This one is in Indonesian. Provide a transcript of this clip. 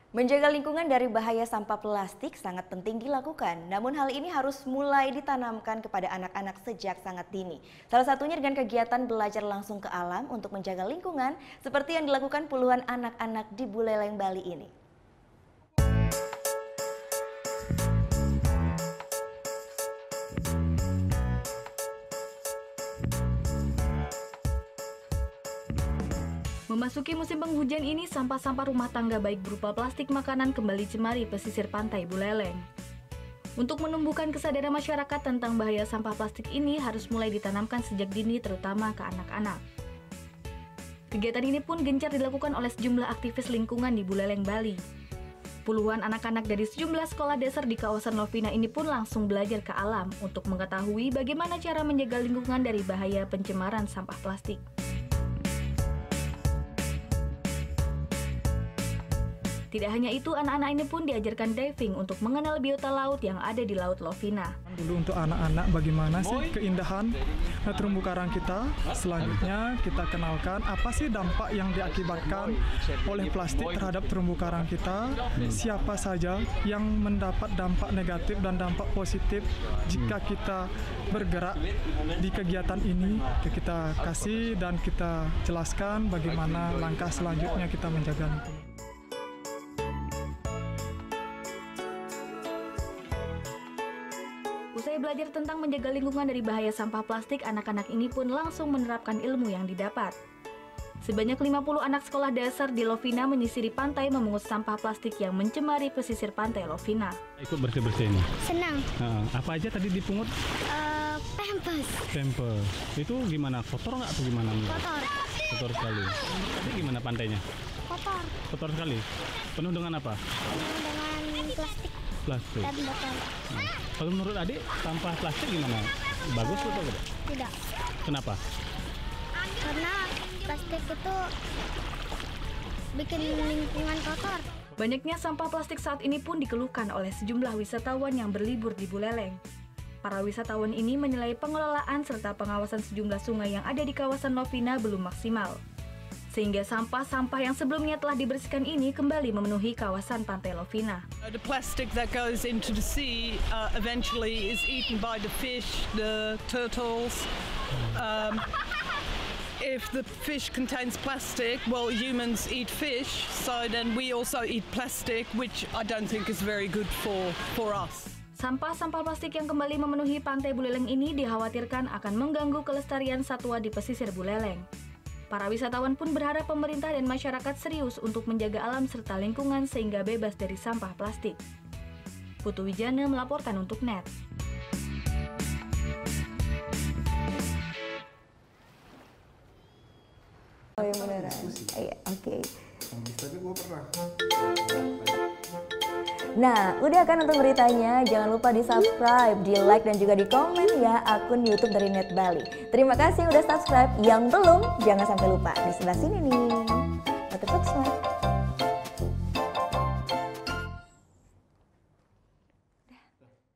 Menjaga lingkungan dari bahaya sampah plastik sangat penting dilakukan. Namun hal ini harus mulai ditanamkan kepada anak-anak sejak sangat dini. Salah satunya dengan kegiatan belajar langsung ke alam untuk menjaga lingkungan seperti yang dilakukan puluhan anak-anak di Buleleng, Bali ini. Memasuki musim penghujan ini, sampah-sampah rumah tangga baik berupa plastik makanan kembali cemari pesisir pantai Buleleng. Untuk menumbuhkan kesadaran masyarakat tentang bahaya sampah plastik ini harus mulai ditanamkan sejak dini terutama ke anak-anak. Kegiatan ini pun gencar dilakukan oleh sejumlah aktivis lingkungan di Buleleng, Bali. Puluhan anak-anak dari sejumlah sekolah dasar di kawasan Lovina ini pun langsung belajar ke alam untuk mengetahui bagaimana cara menjaga lingkungan dari bahaya pencemaran sampah plastik. Tidak hanya itu, anak-anak ini pun diajarkan diving untuk mengenal biota laut yang ada di Laut Lovina. Dulu untuk anak-anak bagaimana sih keindahan terumbu karang kita. Selanjutnya kita kenalkan apa sih dampak yang diakibatkan oleh plastik terhadap terumbu karang kita. Siapa saja yang mendapat dampak negatif dan dampak positif jika kita bergerak di kegiatan ini. Kita kasih dan kita jelaskan bagaimana langkah selanjutnya kita menjaga lingkungan. Usai belajar tentang menjaga lingkungan dari bahaya sampah plastik, anak-anak ini pun langsung menerapkan ilmu yang didapat. Sebanyak 50 anak sekolah dasar di Lovina menyisiri pantai memungut sampah plastik yang mencemari pesisir pantai Lovina. Ikut bersih-bersih ini? Senang. Apa aja tadi dipungut? Pampers. Pampers. Itu gimana? Kotor nggak atau gimana? Kotor. Kotor sekali. Tadi gimana pantainya? Kotor. Kotor sekali. Penuh dengan apa? Dengan plastik Plastik. dan botol. Kalau menurut adik, sampah plastik gimana? Bagus atau tidak? Tidak. Kenapa? Karena plastik itu bikin lingkungan kotor. Banyaknya sampah plastik saat ini pun dikeluhkan oleh sejumlah wisatawan yang berlibur di Buleleng. Para wisatawan ini menilai pengelolaan serta pengawasan sejumlah sungai yang ada di kawasan Lovina belum maksimal. Sehingga sampah-sampah yang sebelumnya telah dibersihkan ini kembali memenuhi kawasan pantai Lovina. The plastic that goes into the sea eventually is eaten by the fish, the turtles. If the fish contains plastic, well, humans eat fish, so then we also eat plastic, which I don't think is very good for us. Sampah-sampah plastik yang kembali memenuhi pantai Buleleng ini dikhawatirkan akan mengganggu kelestarian satwa di pesisir Buleleng. Para wisatawan pun berharap pemerintah dan masyarakat serius untuk menjaga alam serta lingkungan sehingga bebas dari sampah plastik. Putu Wijana melaporkan untuk NET. Oh yang beneran? Iya, oke. Tapi gue pernah. Nah, udah kan nonton beritanya? Jangan lupa di-subscribe, di-like, dan juga di-komen ya akun YouTube dari Net Bali. Terima kasih udah subscribe. Yang belum, jangan sampai lupa. Di sebelah sini nih. Subscribe.